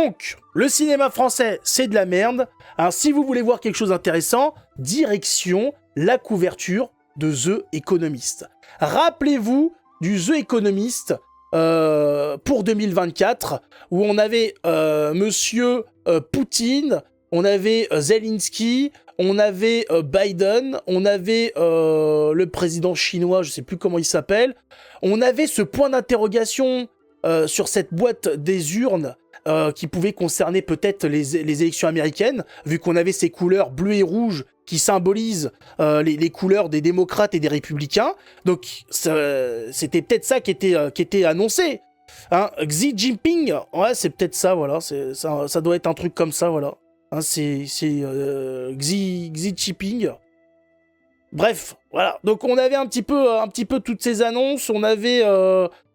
Donc, le cinéma français, c'est de la merde. Hein, si vous voulez voir quelque chose d'intéressant, direction la couverture de The Economist. Rappelez-vous du The Economist pour 2024, où on avait Monsieur Poutine, on avait Zelensky, on avait Biden, on avait le président chinois, je sais plus comment il s'appelle. On avait ce point d'interrogation sur cette boîte des urnes qui pouvait concerner peut-être les élections américaines, vu qu'on avait ces couleurs bleues et rouges qui symbolisent les couleurs des démocrates et des républicains. Donc c'était peut-être ça qui était annoncé. Hein, Xi Jinping, ouais, c'est peut-être ça, voilà. Ça doit être un truc comme ça, voilà. Hein, c'est Xi Jinping. Bref, voilà. Donc on avait un petit peu toutes ces annonces. On avait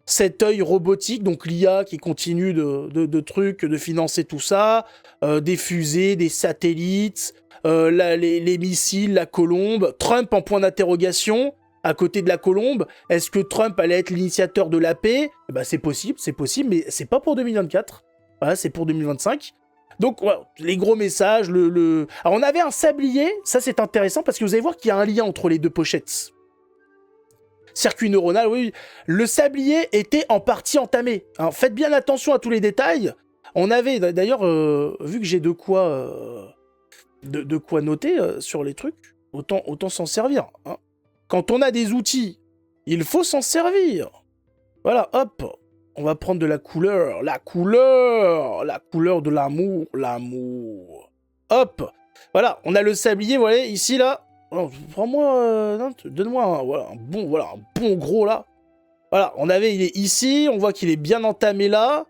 cet œil robotique, donc l'IA qui continue de financer tout ça, des fusées, des satellites, les missiles, la colombe, Trump en point d'interrogation. À côté de la colombe, est-ce que Trump allait être l'initiateur de la paix ? Ben, c'est possible, mais c'est pas pour 2024. Voilà, c'est pour 2025. Donc, voilà, les gros messages, Alors, on avait un sablier, ça c'est intéressant, parce que vous allez voir qu'il y a un lien entre les deux pochettes. Circuit neuronal, oui. Le sablier était en partie entamé. Alors, faites bien attention à tous les détails. On avait, d'ailleurs, vu que j'ai de quoi noter sur les trucs, autant s'en servir, hein. Quand on a des outils, il faut s'en servir. Voilà, hop, on va prendre de la couleur de l'amour. Hop, voilà, on a le sablier, vous voyez, ici, là. Alors, prends-moi, donne-moi un bon gros, là. Voilà, il est ici, on voit qu'il est bien entamé, là.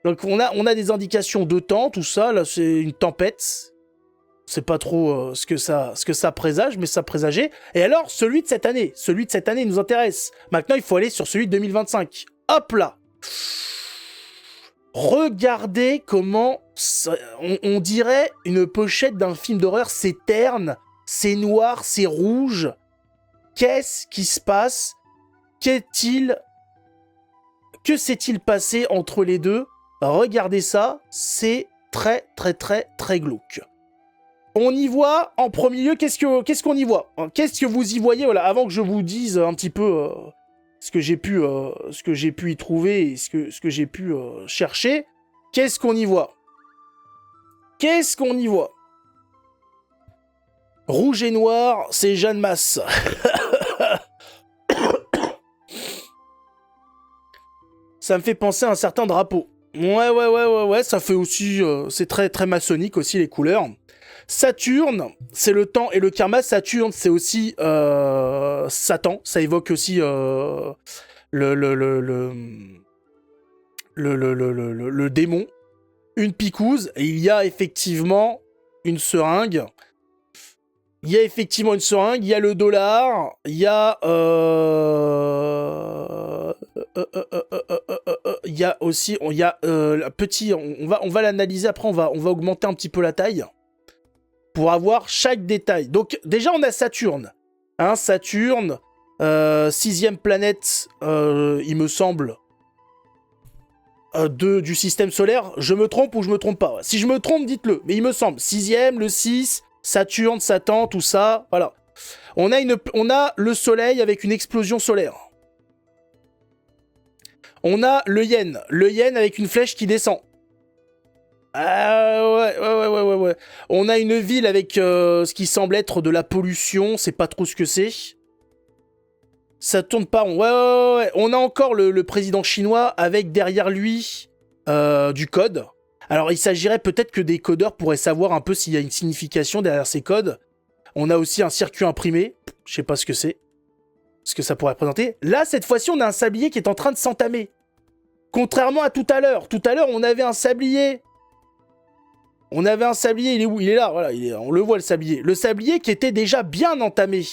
Donc, on a des indications de temps, tout ça, là, c'est une tempête. C'est pas trop ce que ça présage, mais ça présageait. Et alors, celui de cette année nous intéresse. Maintenant, il faut aller sur celui de 2025. Hop là. Regardez comment on dirait une pochette d'un film d'horreur. C'est terne, c'est noir, c'est rouge. Qu'est-ce qui se passe ? Que s'est-il passé entre les deux ? Regardez ça, c'est très très très très glauque. On y voit, en premier lieu, qu'est-ce qu'on y voit ? Qu'est-ce que vous y voyez ? Voilà, avant que je vous dise un petit peu ce que j'ai pu y trouver et ce que j'ai pu chercher, qu'est-ce qu'on y voit ? Rouge et noir, c'est Jeanne Masse. Ça me fait penser à un certain drapeau. Ouais, ça fait aussi... c'est très très maçonnique aussi, les couleurs. Saturne, c'est le temps et le karma. Saturne, c'est aussi Satan. Ça évoque aussi le démon. Une picouse. Et il y a effectivement une seringue. Il y a le dollar. Il y a... il y a aussi... petit... On va l'analyser après. On va augmenter un petit peu la taille. Pour avoir chaque détail. Donc, déjà, on a Saturne. Hein, Saturne, 6e planète, il me semble, du système solaire. Je me trompe ou je me trompe pas ? Si je me trompe, dites-le. Mais il me semble. 6e, le 6, Saturne, Satan, tout ça. Voilà. On a le Soleil avec une explosion solaire. On a le yen. Le yen avec une flèche qui descend. Ah ouais. On a une ville avec ce qui semble être de la pollution, c'est pas trop ce que c'est. Ça tourne pas rond. Ouais. On a encore le président chinois avec derrière lui du code. Alors il s'agirait peut-être que des codeurs pourraient savoir un peu s'il y a une signification derrière ces codes. On a aussi un circuit imprimé, je sais pas ce que c'est, ce que ça pourrait représenter. Là, cette fois-ci, on a un sablier qui est en train de s'entamer. Contrairement à tout à l'heure. Tout à l'heure, on avait un sablier. Il est où ? Il est là, voilà, on le voit le sablier. Le sablier qui était déjà bien entamé.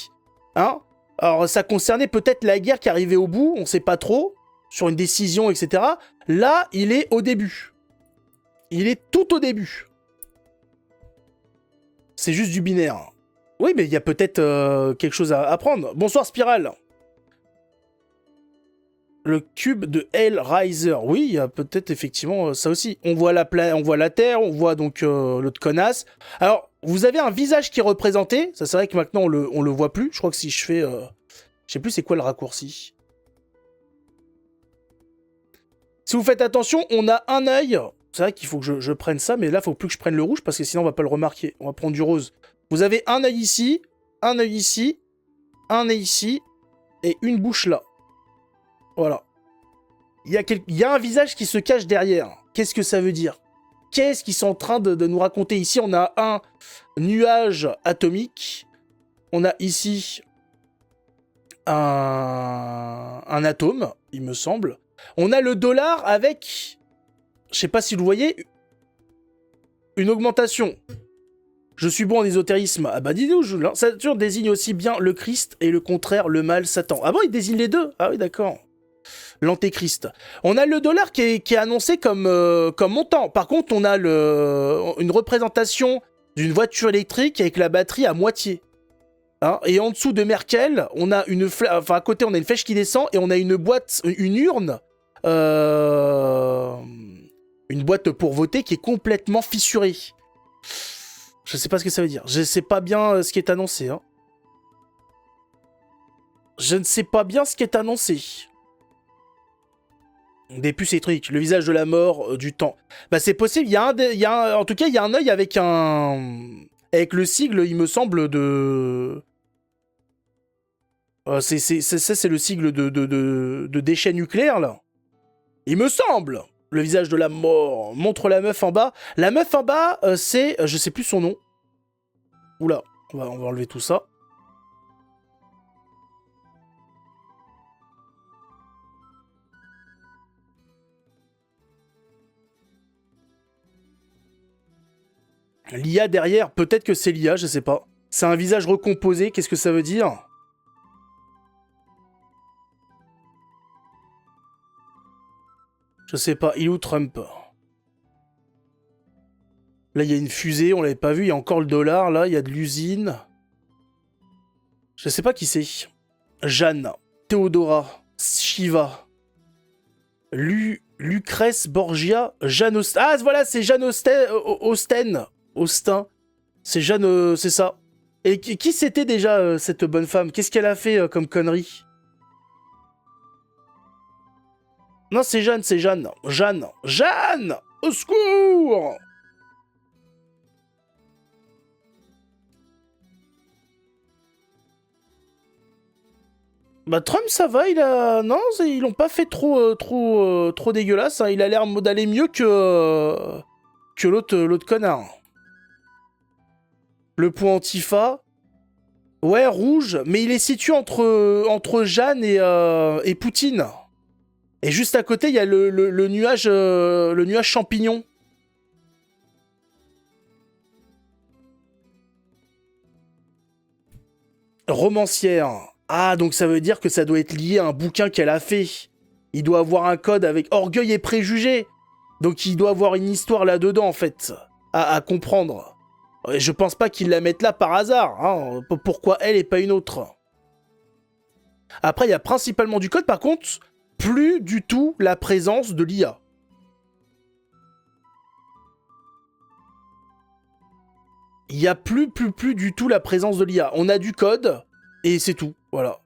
Hein ? Alors, ça concernait peut-être la guerre qui arrivait au bout, on sait pas trop, sur une décision, etc. Là, il est au début. Il est tout au début. C'est juste du binaire. Oui, mais il y a peut-être quelque chose à apprendre. Bonsoir, Spirale. Le cube de Hellraiser. Oui, il y a peut-être effectivement ça aussi. On voit on voit la Terre, on voit donc l'autre connasse. Alors, vous avez un visage qui est représenté. Ça, c'est vrai que maintenant, on le voit plus. Je crois que si je fais... je sais plus c'est quoi le raccourci. Si vous faites attention, on a un œil. C'est vrai qu'il faut que je prenne ça, mais là, il faut plus que je prenne le rouge parce que sinon, on va pas le remarquer. On va prendre du rose. Vous avez un œil ici, un œil ici, un œil ici, et une bouche là. Voilà. Il y a un visage qui se cache derrière. Qu'est-ce que ça veut dire? Qu'est-ce qu'ils sont en train de nous raconter? Ici, on a un nuage atomique. On a ici un atome, il me semble. On a le dollar avec, je sais pas si vous le voyez, une augmentation. Je suis bon en ésotérisme. Ah bah dis-nous, ça désigne aussi bien le Christ et le contraire, le mal, Satan. Ah bon, il désigne les deux? Ah oui, d'accord. L'antéchrist. On a le dollar qui est annoncé comme montant. Par contre, on a une représentation d'une voiture électrique avec la batterie à moitié. Hein, et en dessous de Merkel, on a à côté, on a une flèche qui descend et on a une urne, une boîte pour voter qui est complètement fissurée. Je sais pas ce que ça veut dire. Je sais pas bien ce qui est annoncé. Hein. Je ne sais pas bien ce qui est annoncé. Des puces électriques, le visage de la mort, du temps. Bah c'est possible, en tout cas, il y a un œil avec le sigle, il me semble, de... c'est le sigle de déchets nucléaires, là. Il me semble. Le visage de la mort montre la meuf en bas. La meuf en bas, c'est... je sais plus son nom. Oula, on va enlever tout ça. L'IA derrière, peut-être que c'est l'IA, je sais pas. C'est un visage recomposé, qu'est-ce que ça veut dire? Je sais pas, il est où Trump? Là, il y a une fusée, on l'avait pas vu, il y a encore le dollar, là, il y a de l'usine. Je sais pas qui c'est. Jeanne, Théodora, Shiva, Lucrèce Borgia, Jeanne Austen. Ah, voilà, c'est Jeanne Austen. Austin. C'est Jeanne, c'est ça. Et qui c'était déjà, cette bonne femme? Qu'est-ce qu'elle a fait comme connerie? Non, c'est Jeanne, c'est Jeanne. Jeanne! Jeanne! Au secours! Bah Trump ça va, non, ils l'ont pas fait trop dégueulasse, hein. Il a l'air d'aller mieux que l'autre connard. Le point Antifa, ouais rouge, mais il est situé entre Jeanne et Poutine. Et juste à côté il y a le nuage champignon. Romancière. Ah, donc ça veut dire que ça doit être lié à un bouquin qu'elle a fait. Il doit avoir un code avec orgueil et préjugés. Donc il doit avoir une histoire là-dedans, en fait, à comprendre. Et je pense pas qu'ils la mettent là par hasard. Hein. Pourquoi elle et pas une autre? Après, il y a principalement du code, par contre, plus du tout la présence de l'IA. Il y a plus du tout la présence de l'IA. On a du code, et c'est tout. Voilà.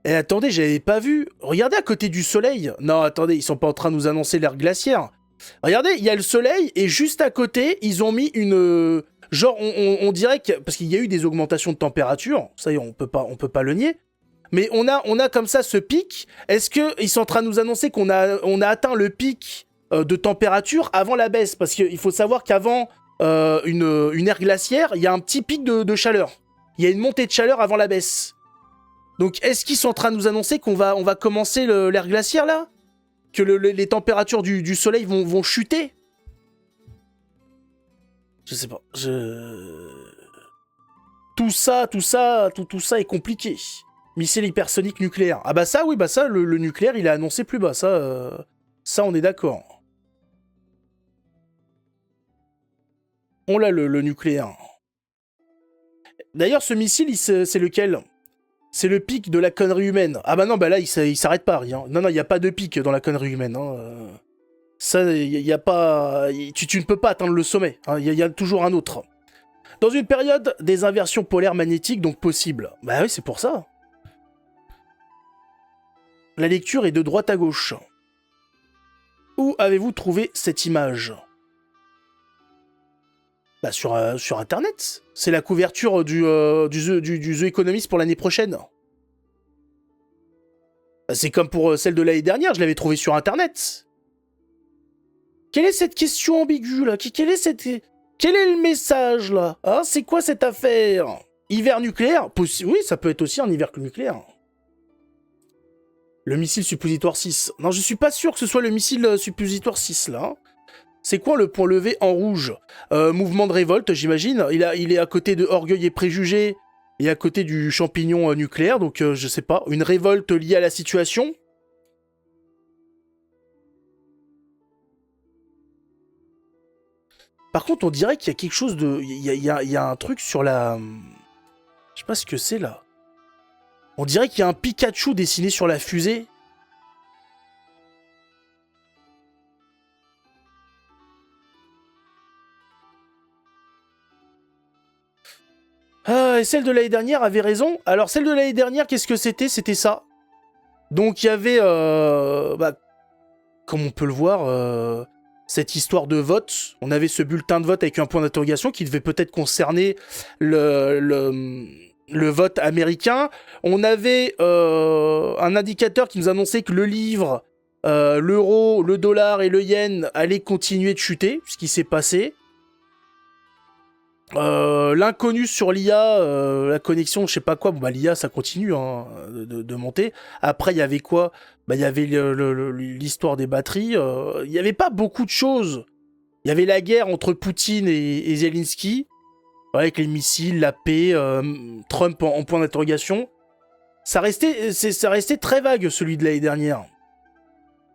Et attendez, j'avais pas vu. Regardez à côté du soleil. Non, attendez, ils sont pas en train de nous annoncer l'ère glaciaire. Regardez, il y a le soleil et juste à côté, ils ont mis une... Genre, on dirait que... Parce qu'il y a eu des augmentations de température. Ça y est, on peut pas le nier. Mais on a comme ça ce pic. Est-ce qu'ils sont en train de nous annoncer qu'on a atteint le pic de température avant la baisse? Parce qu'il faut savoir qu'avant une ère glaciaire, il y a un petit pic de chaleur. Il y a une montée de chaleur avant la baisse. Donc, est-ce qu'ils sont en train de nous annoncer qu'on va commencer l'ère glaciaire, là? Que les températures du soleil vont chuter? Je sais pas. Tout ça est compliqué. Missile hypersonique nucléaire. Ah bah ça, oui, bah ça, le nucléaire, il a annoncé plus bas. Ça on est d'accord. On l'a, le nucléaire. D'ailleurs, ce missile, c'est lequel? C'est le pic de la connerie humaine. Ah bah non, bah là, il s'arrête pas, rien. Non, non, il n'y a pas de pic dans la connerie humaine. Hein. Ça, il y a pas... Tu ne peux pas atteindre le sommet. Hein. Il y a toujours un autre. Dans une période des inversions polaires magnétiques, donc possibles. Bah oui, c'est pour ça. La lecture est de droite à gauche. Où avez-vous trouvé cette image? Bah sur Internet. C'est la couverture du The Economist pour l'année prochaine. Bah, c'est comme pour celle de l'année dernière, je l'avais trouvée sur Internet. Quelle est cette question ambiguë, là? Quel est le message, là? Hein, c'est quoi cette affaire? Hiver nucléaire? Oui, ça peut être aussi un hiver nucléaire. Le missile suppositoire 6. Non, je suis pas sûr que ce soit le missile suppositoire 6, là. C'est quoi le point levé en rouge? Mouvement de révolte, j'imagine. Il est à côté de Orgueil et Préjugés et à côté du champignon nucléaire, donc je sais pas. Une révolte liée à la situation? Par contre, on dirait qu'il y a quelque chose de... Il y a un truc sur la... Je sais pas ce que c'est, là. On dirait qu'il y a un Pikachu dessiné sur la fusée. Ah, et celle de l'année dernière avait raison. Alors, celle de l'année dernière, qu'est-ce que c'était? C'était ça. Donc, il y avait... comme on peut le voir... cette histoire de vote. On avait ce bulletin de vote avec un point d'interrogation qui devait peut-être concerner le vote américain. On avait un indicateur qui nous annonçait que le livre, l'euro, le dollar et le yen allaient continuer de chuter, ce qui s'est passé. L'inconnu sur l'IA, la connexion, je sais pas quoi, bon bah l'IA ça continue hein, de monter. Après il y avait quoi? Bah il y avait l'histoire des batteries, il y avait pas beaucoup de choses. Il y avait la guerre entre Poutine et Zelensky, ouais, avec les missiles, la paix, Trump en point d'interrogation. Ça restait très vague celui de l'année dernière.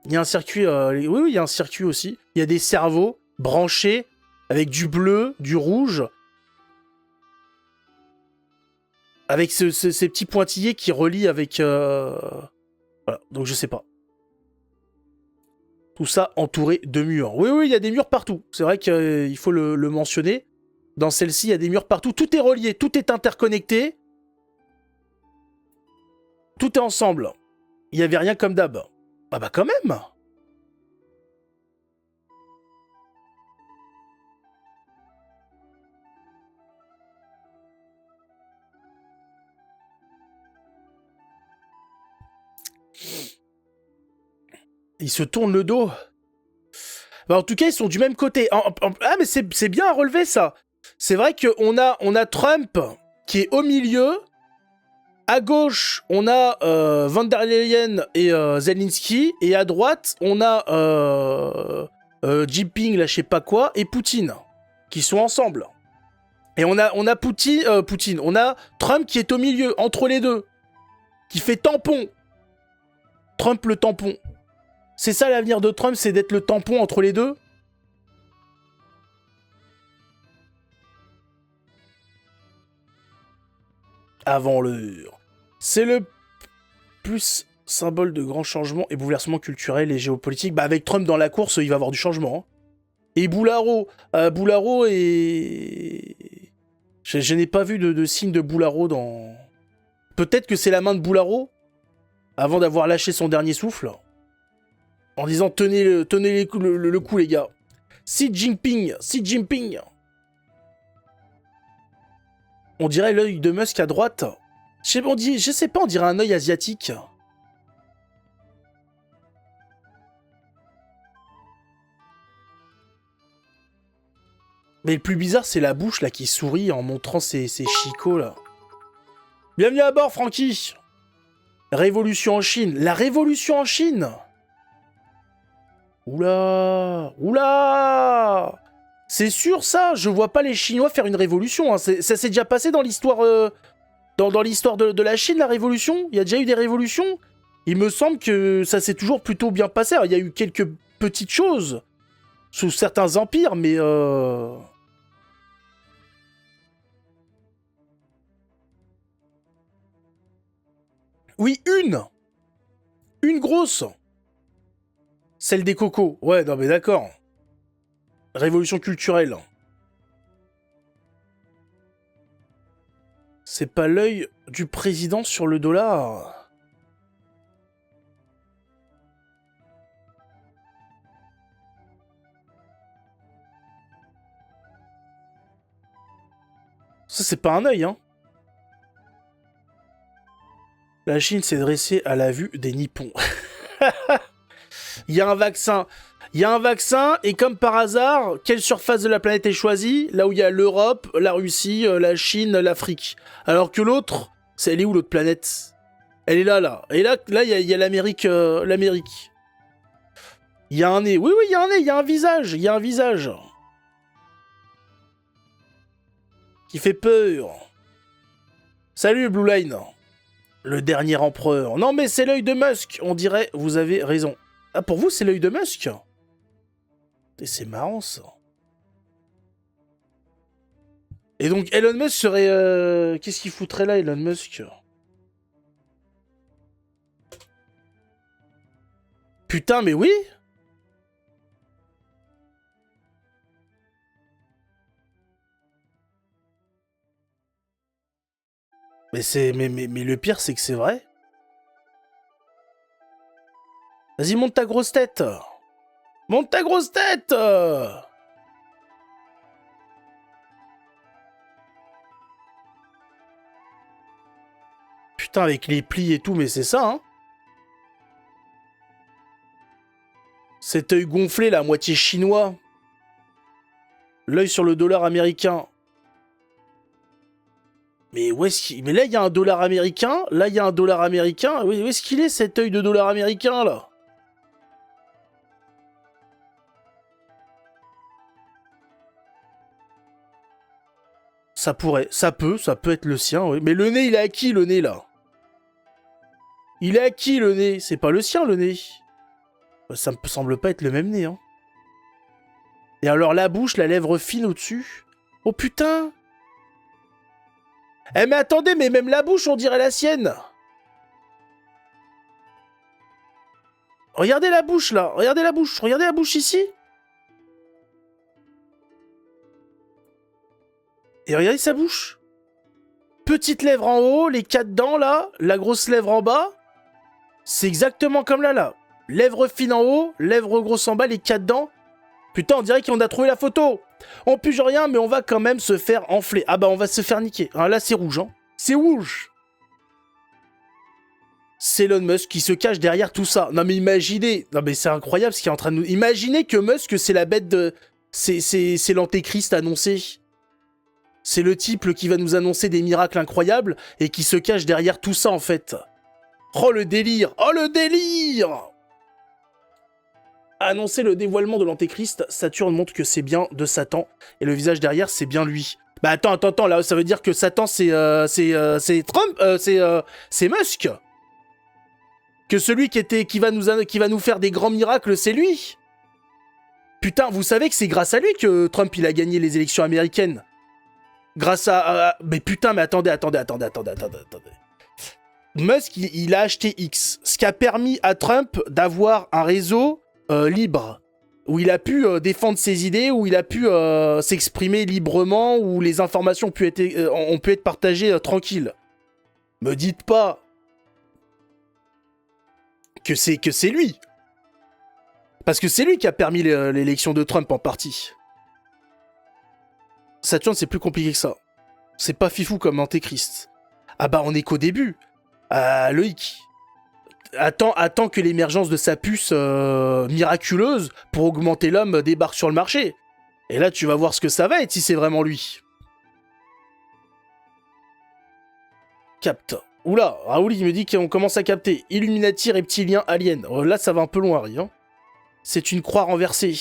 Il y a un circuit, oui il y a un circuit aussi. Il y a des cerveaux branchés avec du bleu, du rouge. Avec ces petits pointillés qui relient avec... Voilà, donc je sais pas. Tout ça entouré de murs. Oui, oui, il y a des murs partout. C'est vrai qu'il faut le mentionner. Dans celle-ci, il y a des murs partout. Tout est relié, tout est interconnecté. Tout est ensemble. Il n'y avait rien comme d'hab. Ah bah quand même. Ils se tournent le dos. Bah en tout cas, ils sont du même côté. Ah, mais c'est bien à relever, ça. C'est vrai qu'on a Trump qui est au milieu. À gauche, on a Van der Leyen et Zelensky. Et à droite, on a Jinping, là, je sais pas quoi, et Poutine, qui sont ensemble. Et on a Poutine, on a Trump qui est au milieu, entre les deux, qui fait tampon. Trump le tampon. C'est ça l'avenir de Trump, c'est d'être le tampon entre les deux? Avant l'heure. C'est le plus symbole de grands changements et bouleversements culturels et géopolitiques. Bah avec Trump dans la course, il va y avoir du changement. Hein. Et Boularo. Boularo est... Je n'ai pas vu de signe de Boularo dans... Peut-être que c'est la main de Boularo, avant d'avoir lâché son dernier souffle, en disant tenez le coup les gars. Xi Jinping. On dirait l'œil de Musk à droite. Je sais pas, on dirait un œil asiatique. Mais le plus bizarre, c'est la bouche là qui sourit en montrant ses chicots là. Bienvenue à bord, Francky. Révolution en Chine. La révolution en Chine. Oula. C'est sûr ça. Je vois pas les Chinois faire une révolution. Hein. Ça s'est déjà passé dans l'histoire dans l'histoire de la Chine, la révolution. Il y a déjà eu des révolutions. Il me semble que ça s'est toujours plutôt bien passé. Alors, il y a eu quelques petites choses sous certains empires, mais... Oui, une. Une grosse. Celle des cocos. Ouais, non mais d'accord. Révolution culturelle. C'est pas l'œil du président sur le dollar. Ça, c'est pas un œil, hein. La Chine s'est dressée à la vue des Nippons. Il y a un vaccin. Il y a un vaccin, et comme par hasard, quelle surface de la planète est choisie? Là où il y a l'Europe, la Russie, la Chine, l'Afrique. Alors que l'autre, elle est où l'autre planète? Elle est là, là. Et là, il y a l'Amérique. L'Amérique. Il y a un nez. Oui, oui, il y a un nez, il y a un visage. Il y a un visage. Qui fait peur. Salut, Blue Line. Le dernier empereur. Non, mais c'est l'œil de Musk. On dirait, vous avez raison. Ah, pour vous, c'est l'œil de Musk? Et c'est marrant, ça. Et donc, Elon Musk serait... Qu'est-ce qu'il foutrait là, Elon Musk? Putain, mais oui. Mais c'est... Mais le pire, c'est que c'est vrai. Vas-y, monte ta grosse tête. Monte ta grosse tête. Putain, avec les plis et tout, mais c'est ça, hein. Cet œil gonflé, là, à moitié chinois. L'œil sur le dollar américain. Mais où est-ce qu'il... Mais là, il y a un dollar américain. Là, il y a un dollar américain. Où est-ce qu'il est, cet œil de dollar américain, là? Ça pourrait. Ça peut être le sien, oui. Mais le nez, il est à qui, le nez, là? Il est à qui, le nez? C'est pas le sien, le nez. Ça me semble pas être le même nez, hein. Et alors, la bouche, la lèvre fine au-dessus. Oh, putain! Eh mais attendez, mais même la bouche, on dirait la sienne. Regardez la bouche, là. Regardez la bouche. Regardez la bouche ici. Et regardez sa bouche. Petite lèvre en haut, les 4 dents, là. La grosse lèvre en bas. C'est exactement comme là, là. Lèvre fine en haut, lèvre grosse en bas, les 4 dents. Putain, on dirait qu'on a trouvé la photo. On pige rien, mais on va quand même se faire enfler. Ah bah, on va se faire niquer. Ah, là, c'est rouge, hein. C'est rouge. C'est Elon Musk qui se cache derrière tout ça. Non mais imaginez, non mais c'est incroyable ce qui est en train de nous... Imaginez que Musk, c'est la bête de... C'est l'antéchrist annoncé. C'est le type qui va nous annoncer des miracles incroyables et qui se cache derrière tout ça en fait. Oh le délire! Oh le délire! Annoncer le dévoilement de l'antéchrist, Saturne montre que c'est bien de Satan et le visage derrière c'est bien lui. Bah attends, là ça veut dire que Satan c'est Trump, c'est Musk. Que celui qui va nous faire des grands miracles, c'est lui. Putain, vous savez que c'est grâce à lui que Trump il a gagné les élections américaines. Grâce à... mais putain, mais attendez. Musk, il a acheté X, ce qui a permis à Trump d'avoir un réseau libre, où il a pu défendre ses idées, où il a pu s'exprimer librement, où les informations ont pu être partagées tranquilles. Me dites pas que c'est lui. Parce que c'est lui qui a permis l'élection de Trump en partie. Saturne, c'est plus compliqué que ça. C'est pas fifou comme Antéchrist. Ah bah, on est qu'au début. Loïc. Attends que l'émergence de sa puce miraculeuse pour augmenter l'homme débarque sur le marché. Et là, tu vas voir ce que ça va être si c'est vraiment lui. Capte. Oula, Raoul, il me dit qu'on commence à capter. Illuminati, reptilien, alien. Là, ça va un peu loin, Harry. Hein. C'est une croix renversée.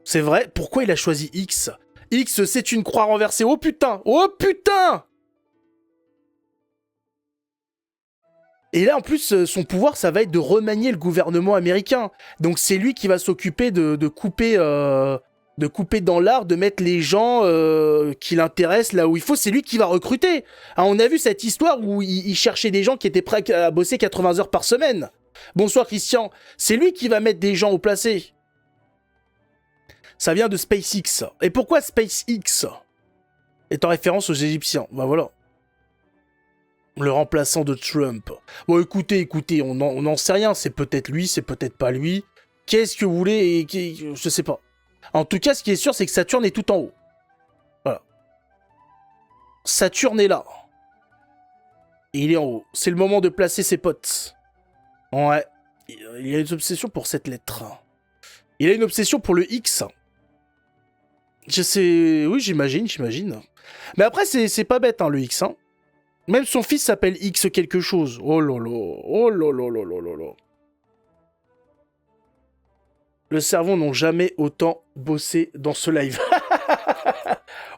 C'est vrai? Pourquoi il a choisi X? X, c'est une croix renversée. Oh putain! Oh putain! Et là, en plus, son pouvoir, ça va être de remanier le gouvernement américain. Donc, c'est lui qui va s'occuper de couper de couper dans l'art, de mettre les gens qui l'intéressent là où il faut. C'est lui qui va recruter. Ah, on a vu cette histoire où il cherchait des gens qui étaient prêts à bosser 80 heures par semaine. Bonsoir Christian. C'est lui qui va mettre des gens au placé. Ça vient de SpaceX. Et pourquoi SpaceX est en référence aux Égyptiens? Bah voilà. Le remplaçant de Trump. Bon, écoutez, on n'en sait rien. C'est peut-être lui, c'est peut-être pas lui. Qu'est-ce que vous voulez je sais pas. En tout cas, ce qui est sûr, c'est que Saturne est tout en haut. Voilà. Saturne est là. Et il est en haut. C'est le moment de placer ses potes. Ouais. Il a une obsession pour cette lettre. Il a une obsession pour le X. Je sais... Oui, j'imagine. Mais après, c'est pas bête, hein, le X, hein. Même son fils s'appelle X quelque chose. Oh lolo. Oh lolo. Le cerveau n'ont jamais autant bossé dans ce live.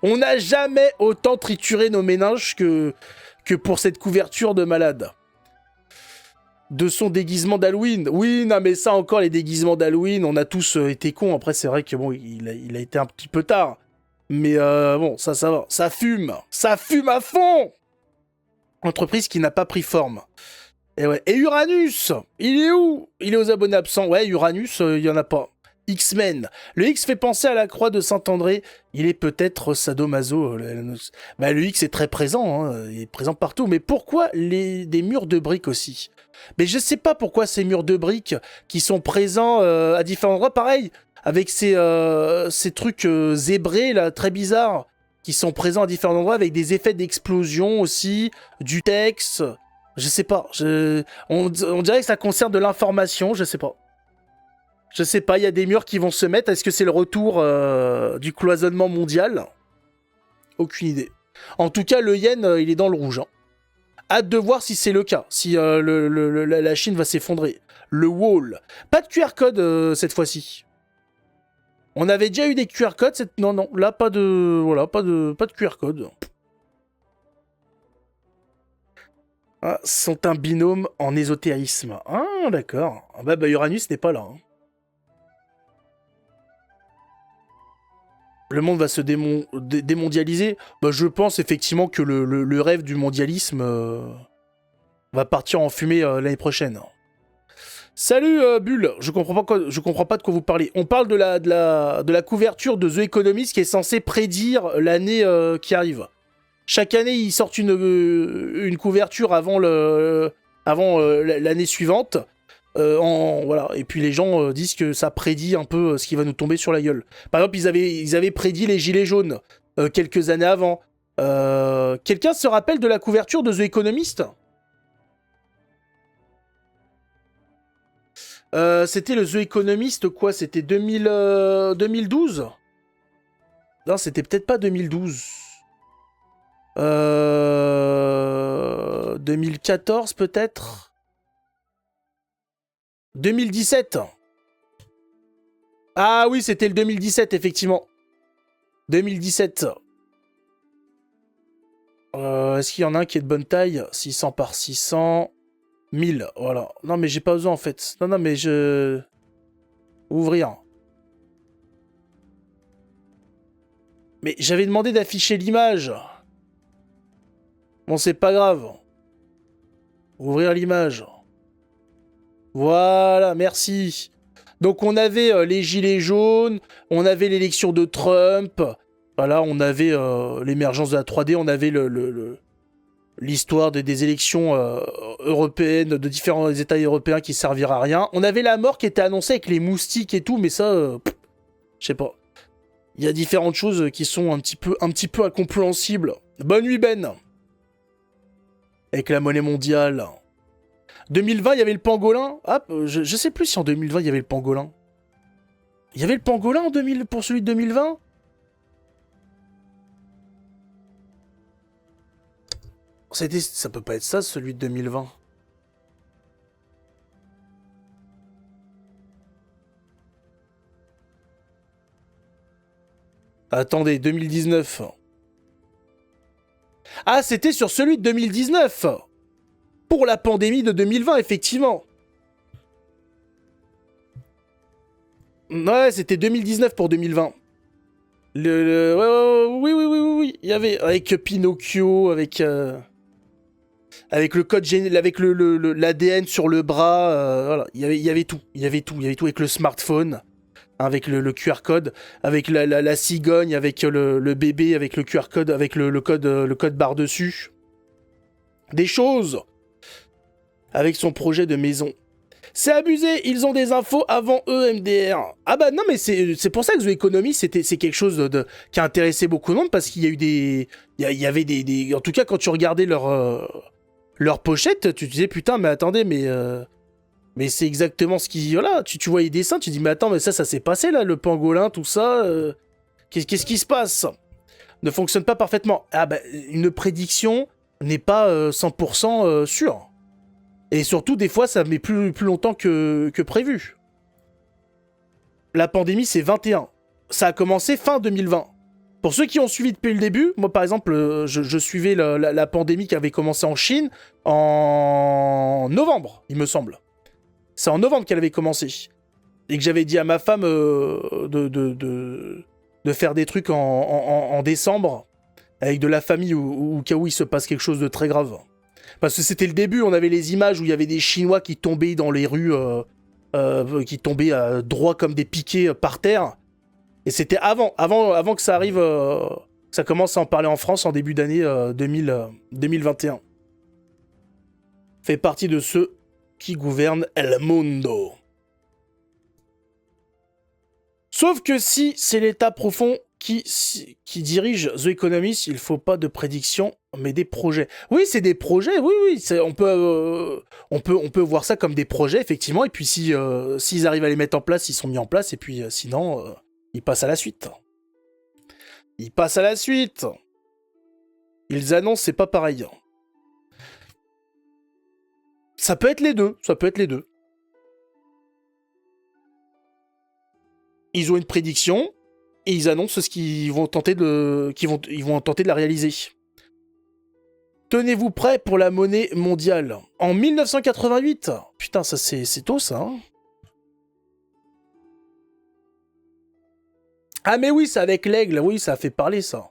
On n'a jamais autant trituré nos méninges que pour cette couverture de malade. De son déguisement d'Halloween. Oui, non, mais ça encore, les déguisements d'Halloween, on a tous été cons. Après, c'est vrai que bon, il a été un petit peu tard. Mais bon, ça va. Ça fume à fond. Entreprise qui n'a pas pris forme. Et ouais. Et Uranus, il est où? Il est aux abonnés absents. Ouais, Uranus, il y en a pas. X-Men. Le X fait penser à la croix de Saint-André. Il est peut-être sadomaso. Bah, le X est très présent. Hein. Il est présent partout. Mais pourquoi des murs de briques aussi? Mais je sais pas pourquoi ces murs de briques qui sont présents à différents endroits. Pareil, avec ces trucs zébrés, là, très bizarres, qui sont présents à différents endroits, avec des effets d'explosion aussi, du texte. Je sais pas. On dirait que ça concerne de l'information. Je sais pas. Il y a des murs qui vont se mettre. Est-ce que c'est le retour du cloisonnement mondial? Aucune idée. En tout cas, le yen, il est dans le rouge. Hein. Hâte de voir si c'est le cas. Si la Chine va s'effondrer. Le wall. Pas de QR code cette fois-ci. On avait déjà eu des QR codes. Non. Là, pas de... Voilà, pas de QR code. Ah, sont un binôme en ésotérisme. Ah, d'accord. Bah, Uranus n'est pas là. Hein. Le monde va se démondialiser. Bah, je pense effectivement que le rêve du mondialisme va partir en fumée l'année prochaine. Salut Bull, je comprends pas de quoi vous parlez. On parle de la couverture de The Economist qui est censée prédire l'année qui arrive. Chaque année, ils sortent une couverture avant l'année suivante. Voilà. Et puis les gens disent que ça prédit un peu ce qui va nous tomber sur la gueule. Par exemple, ils avaient prédit les gilets jaunes quelques années avant. Quelqu'un se rappelle de la couverture de The Economist? C'était le The Economist, quoi? C'était 2012? Non, c'était peut-être pas 2012. 2014 peut-être? 2017. Ah oui, c'était le 2017, effectivement. 2017. Est-ce qu'il y en a un qui est de bonne taille? 600 par 600. 1000, voilà. Non, mais j'ai pas besoin, en fait. Non, mais je... Ouvrir. Mais j'avais demandé d'afficher l'image. Bon, c'est pas grave. Ouvrir l'image. Voilà, merci. Donc on avait les gilets jaunes, on avait l'élection de Trump, voilà, on avait l'émergence de la 3D, on avait l'histoire des élections européennes de différents États européens qui serviraient à rien. On avait la mort qui était annoncée avec les moustiques et tout, mais ça, je sais pas. Il y a différentes choses qui sont un petit peu incompréhensibles. Bonne nuit Ben. Avec la monnaie mondiale. 2020, il y avait le pangolin. Ah, je sais plus si en 2020, il y avait le pangolin. Il y avait le pangolin pour celui de 2020 ? Ça peut pas être ça, celui de 2020. Attendez, 2019. Ah, c'était sur celui de 2019 ! Pour la pandémie de 2020, effectivement. Ouais, c'était 2019 pour 2020. Oui, oui, oui, oui, oui. Il y avait avec Pinocchio, avec le code avec l'ADN sur le bras, voilà, il y avait tout, il y avait tout, il y avait tout avec le smartphone, avec le QR code, avec la cigogne, avec le bébé, avec le QR code, avec le code barre dessus. Des choses avec son projet de maison. C'est abusé, ils ont des infos avant eux, MDR. Ah bah non, mais c'est pour ça que The Economist, c'est quelque chose qui a intéressé beaucoup de monde, parce qu'il y a eu des... Il y avait des... En tout cas, quand tu regardais leur pochette, tu te disais, putain, mais attendez, mais c'est exactement ce qui... Voilà, tu vois les dessins, tu te dis, mais attends, mais ça s'est passé, là, le pangolin, tout ça... Qu'est-ce qui se passe? Ne fonctionne pas parfaitement. Ah bah, une prédiction n'est pas 100% sûre. Et surtout, des fois, ça met plus longtemps que prévu. La pandémie, c'est 21. Ça a commencé fin 2020. Pour ceux qui ont suivi depuis le début, moi, par exemple, je suivais la pandémie qui avait commencé en Chine en novembre, il me semble. C'est en novembre qu'elle avait commencé. Et que j'avais dit à ma femme de faire des trucs en décembre avec de la famille au cas où il se passe quelque chose de très grave. Parce que c'était le début, on avait les images où il y avait des Chinois qui tombaient dans les rues, qui tombaient droit comme des piquets par terre. Et c'était avant que ça arrive, que ça commence à en parler en France en début d'année 2021. Fait partie de ceux qui gouvernent El Mundo. Sauf que si c'est l'État profond qui dirige The Economist, il faut pas de prédictions, mais des projets. Oui, c'est des projets, oui, on peut voir ça comme des projets, effectivement, et puis s'ils arrivent à les mettre en place, ils sont mis en place, et puis sinon, ils passent à la suite. Ils passent à la suite. Ils annoncent, c'est pas pareil. Ça peut être les deux, Ils ont une prédiction, et ils annoncent ce qu'ils vont tenter ils vont tenter de la réaliser. Tenez-vous prêts pour la monnaie mondiale. En 1988. Putain, ça c'est tôt ça. Hein. Ah mais oui, c'est avec l'aigle. Oui, ça a fait parler ça.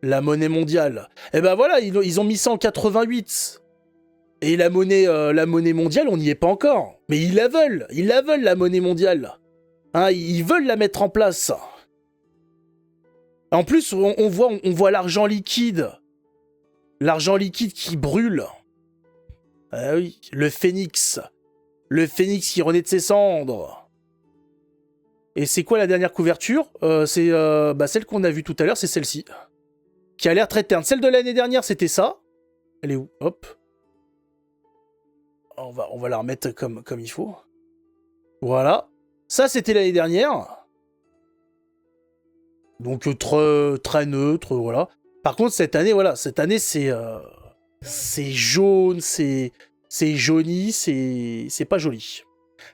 La monnaie mondiale. Eh ben voilà, ils ont mis ça en 88. Et la monnaie mondiale, on n'y est pas encore. Mais ils la veulent la monnaie mondiale. Hein, ils veulent la mettre en place. En plus, on voit l'argent liquide. L'argent liquide qui brûle. Ah oui, le phénix. Le phénix qui renaît de ses cendres. Et c'est quoi la dernière couverture? C'est celle qu'on a vue tout à l'heure, c'est celle-ci. Qui a l'air très terne. Celle de l'année dernière, c'était ça. Elle est où? Hop. On va la remettre comme il faut. Voilà. Ça, c'était l'année dernière. Donc, très neutre, voilà. Par contre, cette année, c'est jaune, c'est jauni, c'est pas joli.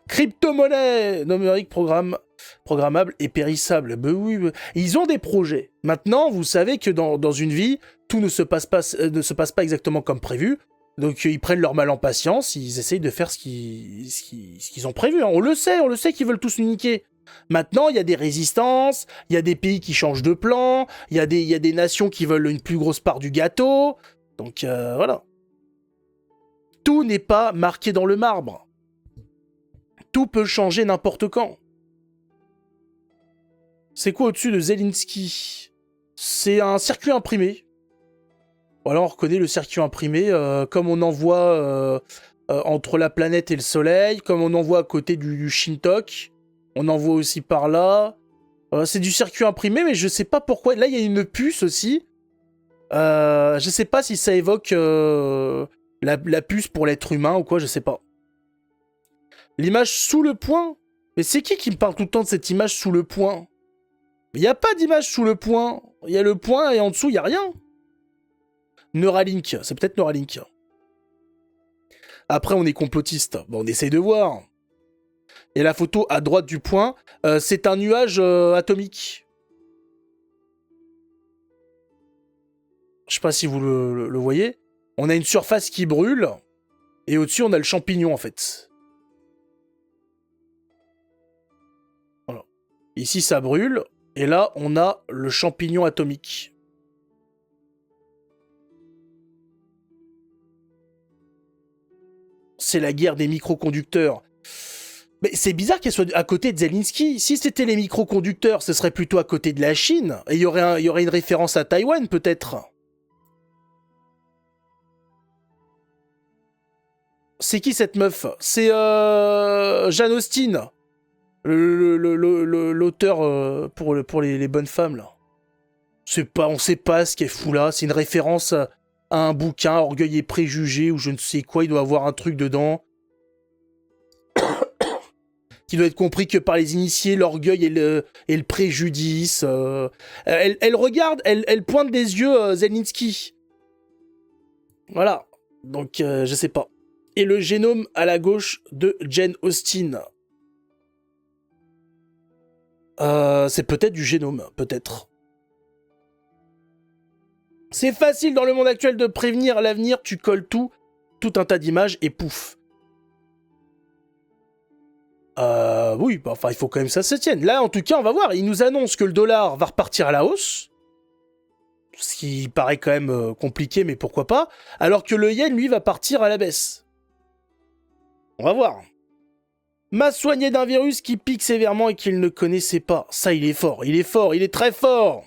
Crypto-monnaie numérique programmable et périssable. Ben oui, ils ont des projets. Maintenant, vous savez que dans une vie, tout ne se passe pas exactement comme prévu. Donc ils prennent leur mal en patience, ils essayent de faire ce qu'ils ont prévu. Hein. On le sait qu'ils veulent tous nous niquer. Maintenant, il y a des résistances, il y a des pays qui changent de plan, il y a des nations qui veulent une plus grosse part du gâteau. Donc voilà. Tout n'est pas marqué dans le marbre. Tout peut changer n'importe quand. C'est quoi au-dessus de Zelensky? C'est un circuit imprimé. Voilà, on reconnaît le circuit imprimé, comme on en voit entre la planète et le soleil, comme on en voit à côté du Shintok. On en voit aussi par là. C'est du circuit imprimé, mais je sais pas pourquoi. Là, il y a une puce aussi. Je sais pas si ça évoque la puce pour l'être humain ou quoi, je sais pas. L'image sous le point? Mais c'est qui me parle tout le temps de cette image sous le point? Il n'y a pas d'image sous le point. Il y a le point et en dessous, il n'y a rien. Neuralink, c'est peut-être Neuralink. Après, on est complotiste. Bon, on essaye de voir. Et la photo à droite du point, c'est un nuage atomique. Je sais pas si vous le voyez. On a une surface qui brûle. Et au-dessus, on a le champignon, en fait. Ici, ça brûle. Et là, on a le champignon atomique. C'est la guerre des microconducteurs. Mais c'est bizarre qu'elle soit à côté de Zelensky. Si c'était les microconducteurs, ce serait plutôt à côté de la Chine. Et il y aurait une référence à Taïwan, peut-être. C'est qui cette meuf? C'est Jane Austen, l'auteur pour les bonnes femmes, là. On sait pas ce qu'elle fout là. C'est une référence à un bouquin, Orgueil et Préjugés, ou je ne sais quoi. Il doit avoir un truc dedans qui doit être compris que par les initiés, l'orgueil et le préjudice. Elle regarde, elle pointe des yeux Zelensky. Voilà. Donc, je sais pas. Et le génome à la gauche de Jane Austen. C'est peut-être du génome, peut-être. C'est facile dans le monde actuel de prévenir l'avenir, tu colles tout un tas d'images et pouf. Oui, bah, enfin, il faut quand même que ça se tienne. Là, en tout cas, on va voir. Il nous annonce que le dollar va repartir à la hausse. Ce qui paraît quand même compliqué, mais pourquoi pas. Alors que le yen, lui, va partir à la baisse. On va voir. Masse soignée d'un virus qui pique sévèrement et qu'il ne connaissait pas. Ça, il est fort, il est très fort.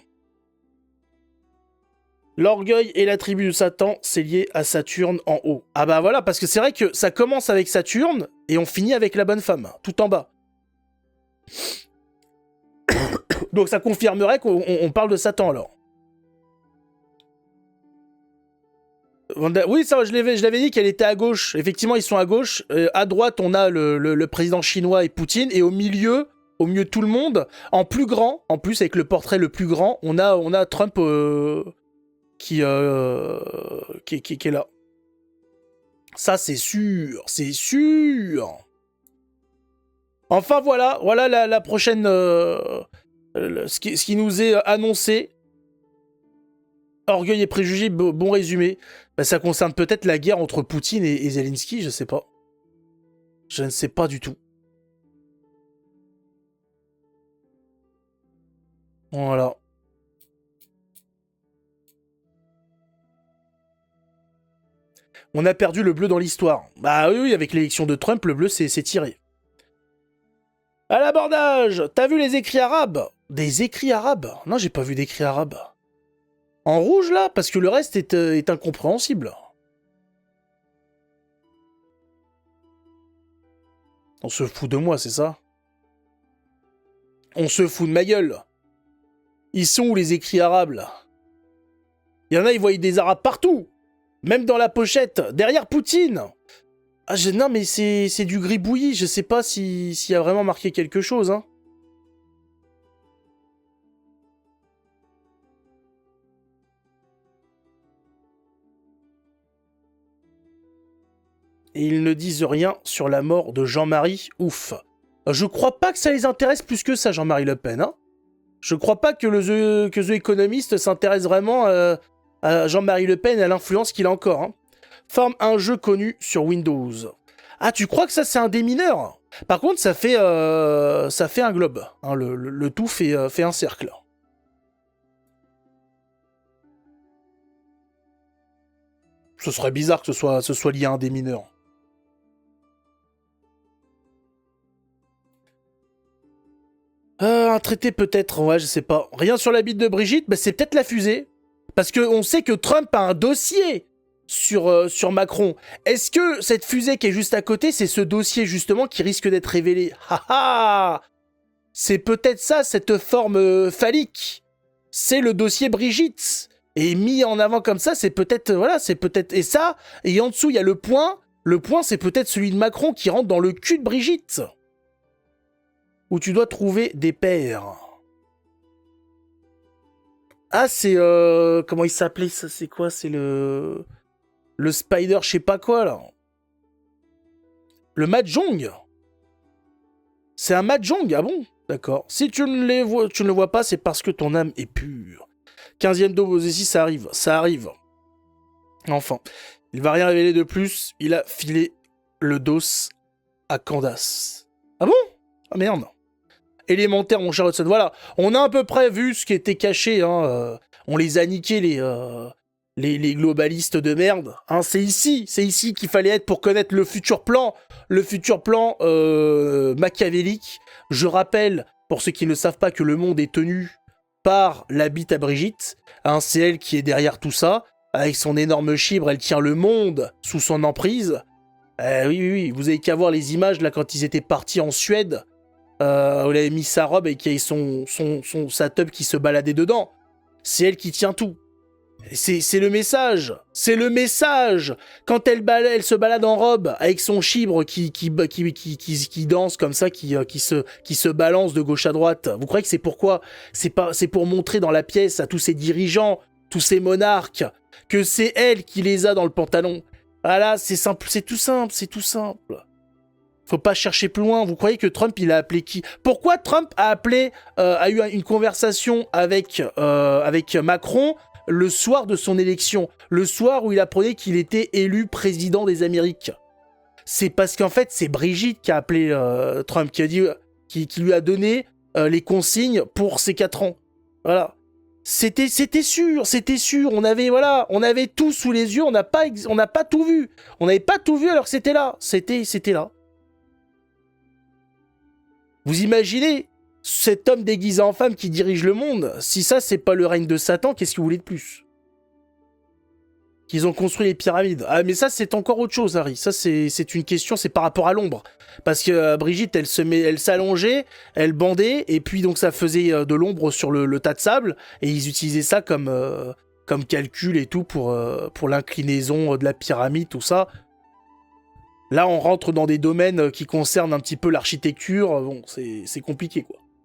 L'orgueil et la tribu de Satan, c'est lié à Saturne en haut. Ah bah voilà, parce que c'est vrai que ça commence avec Saturne et on finit avec la bonne femme, tout en bas. Donc ça confirmerait qu'on parle de Satan alors. Oui, ça, je l'avais dit qu'elle était à gauche. Effectivement, ils sont à gauche. À droite, on a le président chinois et Poutine. Et au milieu de tout le monde, en plus grand, en plus avec le portrait le plus grand, on a Trump qui est là. Ça, c'est sûr, c'est sûr. Enfin, voilà la prochaine... ce qui nous est annoncé. Orgueil et préjugés, bon résumé. Bah, ça concerne peut-être la guerre entre Poutine et Zelensky, je sais pas. Je ne sais pas du tout. Voilà. On a perdu le bleu dans l'histoire. Bah oui, avec l'élection de Trump, le bleu s'est tiré. À l'abordage! T'as vu les écrits arabes? Des écrits arabes? Non, j'ai pas vu d'écrits arabes. En rouge, là? Parce que le reste est incompréhensible. On se fout de moi, c'est ça? On se fout de ma gueule. Ils sont où les écrits arabes, là? Il y en a, ils voient des arabes partout. Même dans la pochette, derrière Poutine. Ah, non, mais c'est du gribouillis. Je sais pas s'il y a vraiment marqué quelque chose, hein. Et ils ne disent rien sur la mort de Jean-Marie. Ouf. Je crois pas que ça les intéresse plus que ça, Jean-Marie Le Pen, hein. Je crois pas que The Economist s'intéresse vraiment à Jean-Marie Le Pen et à l'influence qu'il a encore, hein. Forme un jeu connu sur Windows. Ah, tu crois que ça, c'est un démineur? Par contre, ça fait un globe. Hein, le tout fait un cercle. Ce serait bizarre que ce soit lié à un démineur. Un traité peut-être, ouais, je sais pas. Rien sur la bite de Brigitte, bah, c'est peut-être la fusée. Parce qu'on sait que Trump a un dossier sur Macron. Est-ce que cette fusée qui est juste à côté, c'est ce dossier justement qui risque d'être révélé? Haha! C'est peut-être ça, cette forme phallique. C'est le dossier Brigitte. Et mis en avant comme ça, c'est peut-être... Voilà, c'est peut-être... Et ça, et en dessous, il y a le point. Le point, c'est peut-être celui de Macron qui rentre dans le cul de Brigitte. Où tu dois trouver des paires. Ah, c'est... comment il s'appelait ça? C'est quoi? C'est le Spider, je sais pas quoi, là. Le Mahjong. C'est un Mahjong, ah bon? D'accord. Si tu ne le vois pas, c'est parce que ton âme est pure. 15e dose ici, ça arrive. Ça arrive. Enfin. Il va rien révéler de plus. Il a filé le dos à Candace. Ah bon? Ah merde. élémentaire, mon cher Hudson. Voilà, on a à peu près vu ce qui était caché. Hein, on les a niqués, les globalistes de merde. Hein, c'est ici qu'il fallait être pour connaître le futur plan machiavélique. Je rappelle, pour ceux qui ne savent pas, que le monde est tenu par la bite à Brigitte. Hein, c'est elle qui est derrière tout ça. Avec son énorme chibre, elle tient le monde sous son emprise. Oui, vous avez qu'à voir les images là quand ils étaient partis en Suède. Où elle avait mis sa robe et qu'il y avait sa tub qui se baladait dedans. C'est elle qui tient tout. C'est le message. C'est le message. Quand elle se balade en robe avec son chibre qui danse comme ça, qui se balance de gauche à droite. Vous croyez que c'est pourquoi? C'est pour montrer dans la pièce à tous ces dirigeants, tous ces monarques, que c'est elle qui les a dans le pantalon. Voilà, c'est simple, c'est tout simple. Faut pas chercher plus loin. Vous croyez que Trump, il a appelé qui? Pourquoi Trump a eu une conversation avec Macron le soir de son élection, le soir où il apprenait qu'il était élu président des Amériques? C'est parce qu'en fait, c'est Brigitte qui a appelé Trump, qui lui a donné les consignes pour ses 4 ans. Voilà. C'était sûr. On avait tout sous les yeux. On n'a pas tout vu. On n'avait pas tout vu alors que c'était là. C'était là. Vous imaginez cet homme déguisé en femme qui dirige le monde? Si ça, c'est pas le règne de Satan, qu'est-ce que vous voulez de plus? Qu'ils ont construit les pyramides. Ah, mais ça, c'est encore autre chose, Harry. Ça, c'est une question, c'est par rapport à l'ombre. Parce que Brigitte, elle s'allongeait, elle bandait, et puis donc ça faisait de l'ombre sur le tas de sable, et ils utilisaient ça comme calcul et tout pour l'inclinaison de la pyramide, tout ça. Là, on rentre dans des domaines qui concernent un petit peu l'architecture. Bon, c'est compliqué, quoi.